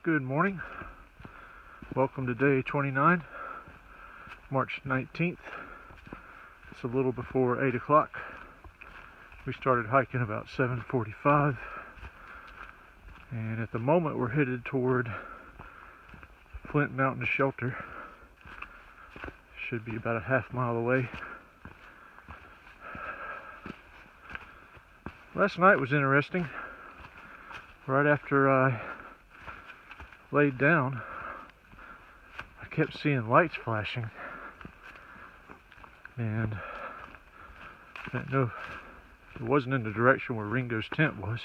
Good morning. Welcome to day 29, March 19th. It's a little before 8 o'clock. We started hiking about 7:45, and at the moment we're headed toward Flint Mountain Shelter. Should be about a half mile away. Last night was interesting. Right after I laid down, I kept seeing lights flashing, and I didn't know it wasn't in the direction where Ringo's tent was,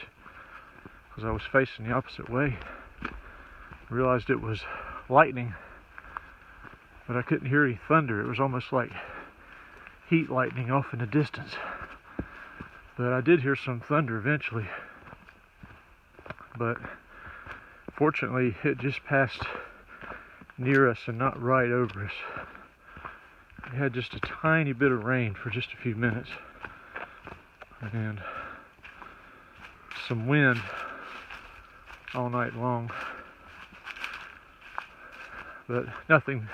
because I was facing the opposite way. I realized it was lightning, but I couldn't hear any thunder. It was almost like heat lightning off in the distance, but I did hear some thunder eventually. But fortunately, it just passed near us and not right over us. We had just a tiny bit of rain for just a few minutes, and some wind all night long, but nothing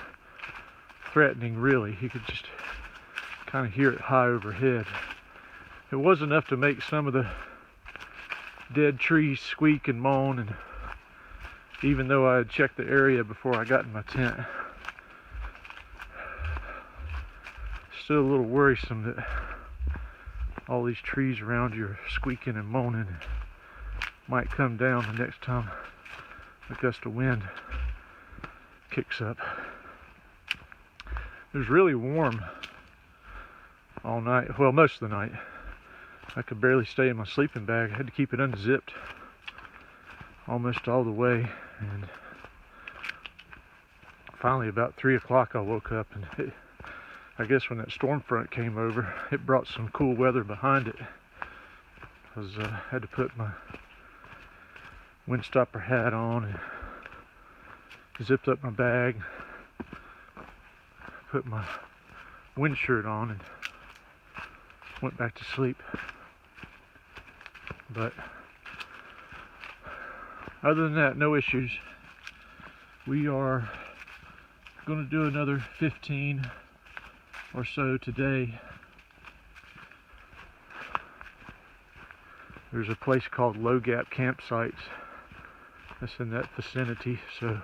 threatening really. You could just kind of hear it high overhead. It was enough to make some of the dead trees squeak and moan, and even though I had checked the area before I got in my tent, still a little worrisome that all these trees around you are squeaking and moaning and might come down the next time a gust of wind kicks up. It was really warm all night, well, most of the night. I could barely stay in my sleeping bag. I had to keep it unzipped almost all the way, and finally about 3 o'clock I woke up, and I guess when that storm front came over, it brought some cool weather behind it, because I had to put my windstopper hat on and zipped up my bag, put my wind shirt on, and went back to sleep. But other than that, no issues. We are going to do another 15 or so today. There's a place called Low Gap Campsites that's in that vicinity, so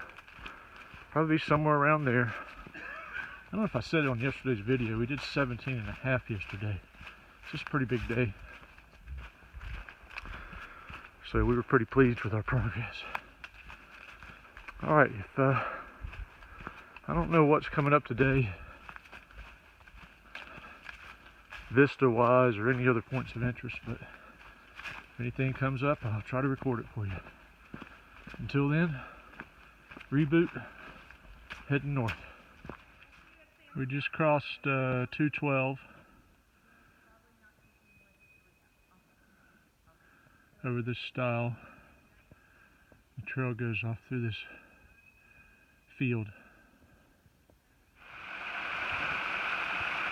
probably somewhere around there. I don't know if I said it on yesterday's video. We did 17 and a half yesterday. It's just a pretty big day. So we were pretty pleased with our progress. Alright, I don't know what's coming up today, vista-wise or any other points of interest, but if anything comes up, I'll try to record it for you. Until then, reboot, heading north. We just crossed 212 over this stile. The trail goes off through this field.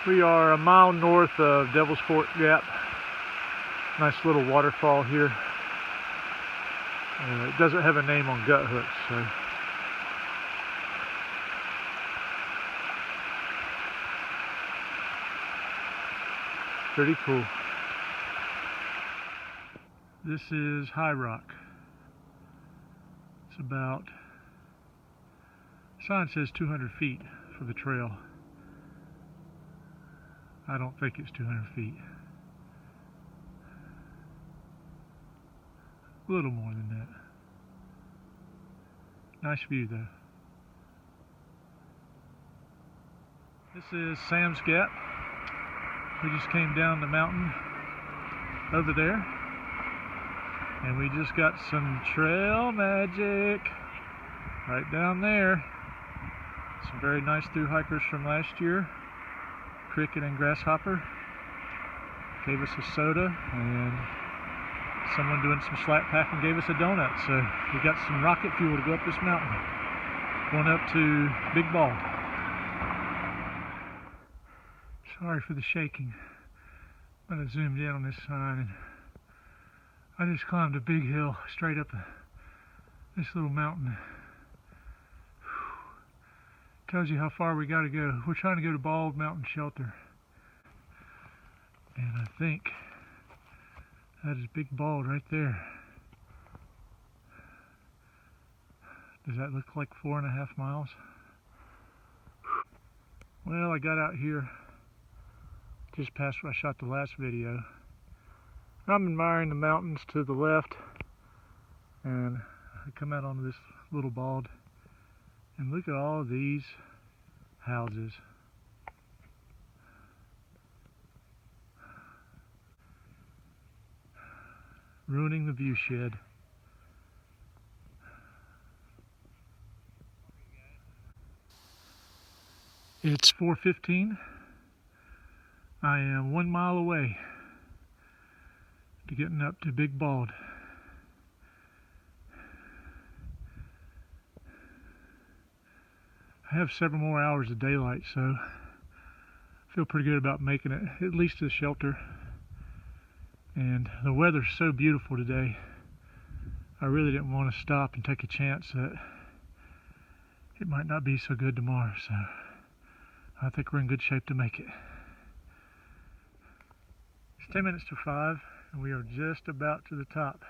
We are a mile north of Devil's Fork Gap. Nice little waterfall here. It doesn't have a name on gut hooks, so pretty cool. This is High Rock. It's about, sign says 200 feet for the trail. I don't think it's 200 feet. A little more than that. Nice view though. This is Sam's Gap. We just came down the mountain over there, and we just got some trail magic right down there. Some very nice thru hikers from last year, Cricket and Grasshopper, gave us a soda, and someone doing some slack packing gave us a donut. So we got some rocket fuel to go up this mountain, going up to Big Bald. Sorry for the shaking. I zoomed in on this sign, and I just climbed a big hill straight up this little mountain. Tells you how far we got to go. We're trying to go to Bald Mountain Shelter, and I think that is Big Bald right there. Does that look like 4.5 miles? Well, I got out here just past where I shot the last video. I'm admiring the mountains to the left, and I come out onto this little bald, and look at all these houses. Ruining the view shed. It's 4:15. I am 1 mile away to getting up to Big Bald. I have several more hours of daylight, so I feel pretty good about making it at least to the shelter. And the weather's so beautiful today, I really didn't want to stop and take a chance that it might not be so good tomorrow, so I think we're in good shape to make it. It's 10 minutes to 5, and we are just about to the top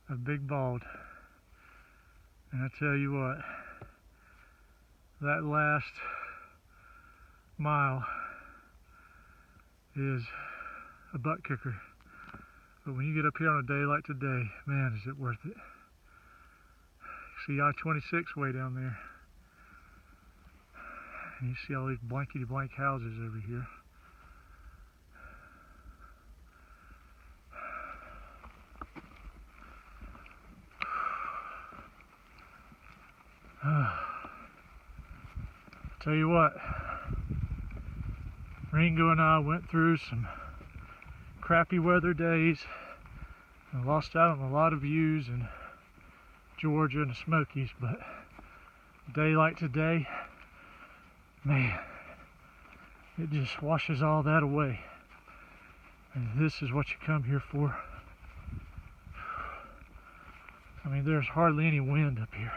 of Big Bald. And I tell you what, that last mile is a butt kicker. But when you get up here on a day like today, man, is it worth it. See I-26 way down there. And you see all these blankety blank houses over here. Tell you what, Ringo and I went through some crappy weather days and lost out on a lot of views in Georgia and the Smokies, but a day like today, man, it just washes all that away. And this is what you come here for. I mean, there's hardly any wind up here.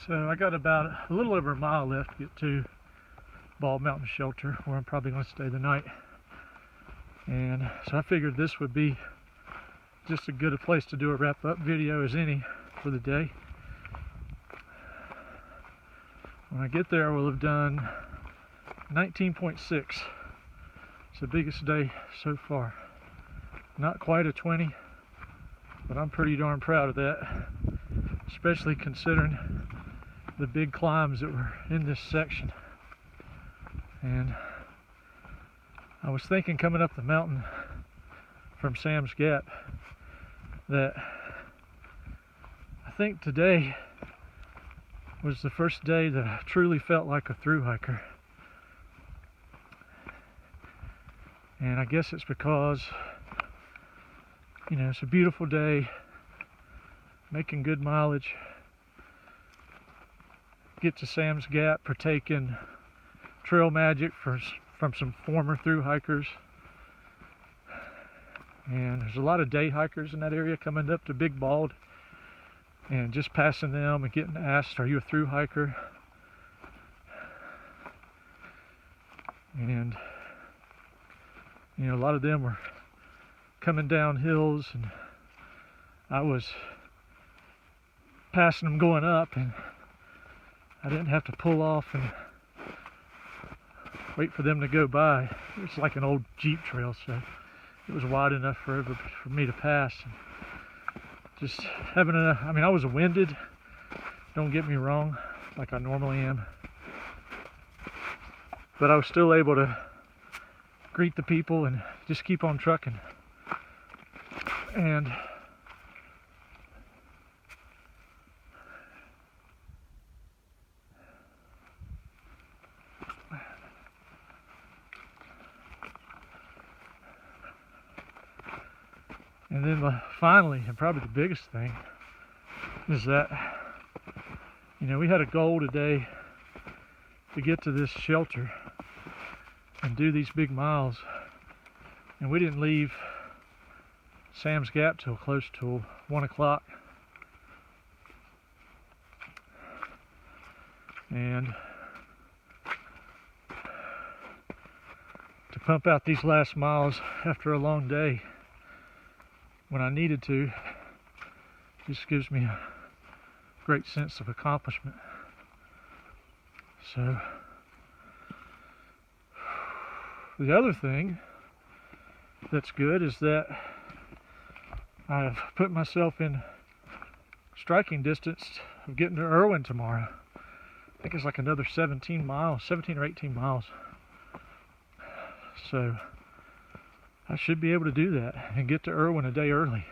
So I got about a little over a mile left to get to Bald Mountain Shelter, where I'm probably going to stay the night. And so I figured this would be just as good a place to do a wrap-up video as any for the day. When I get there, we'll have done 19.6. It's the biggest day so far. Not quite a 20, but I'm pretty darn proud of that, especially considering the big climbs that were in this section. And I was thinking coming up the mountain from Sam's Gap that I think today was the first day that I truly felt like a thru hiker. And I guess it's because, you know, it's a beautiful day, making good mileage. Get to Sam's Gap, partaking trail magic from some former thru hikers. And there's a lot of day hikers in that area coming up to Big Bald, and just passing them and getting asked, are you a thru hiker? And you know, a lot of them were coming down hills, and I was passing them going up, and I didn't have to pull off and wait for them to go by. It's like an old Jeep trail, so it was wide enough for me to pass. And Just having I mean, I was winded, don't get me wrong, like I normally am. But I was still able to greet the people and just keep on trucking. And then finally, and probably the biggest thing, is that, you know, we had a goal today to get to this shelter and do these big miles, and we didn't leave Sam's Gap till close to 1 o'clock. And to pump out these last miles after a long day when I needed to just gives me a great sense of accomplishment. So the other thing that's good is that I've put myself in striking distance of getting to Irwin tomorrow. I think it's like another 17 or 18 miles. So I should be able to do that and get to Irwin a day early.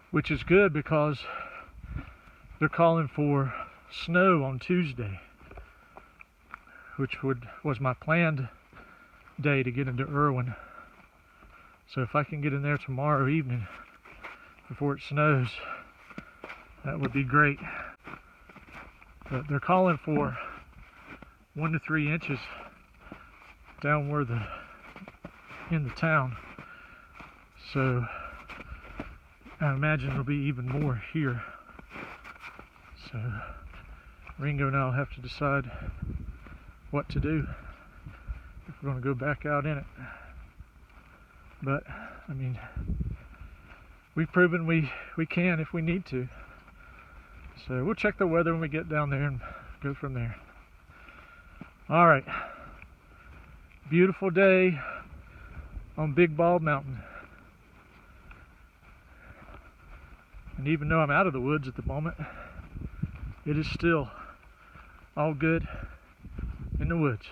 Which is good because they're calling for snow on Tuesday, which was my planned day to get into Irwin. So if I can get in there tomorrow evening before it snows, that would be great. But they're calling for 1 to 3 inches down in the town. So I imagine there'll be even more here. So Ringo and I will have to decide what to do if we're going to go back out in it. But I mean, we've proven we can if we need to. So we'll check the weather when we get down there and go from there. All right, beautiful day on Big Bald Mountain. And even though I'm out of the woods at the moment, it is still all good in the woods.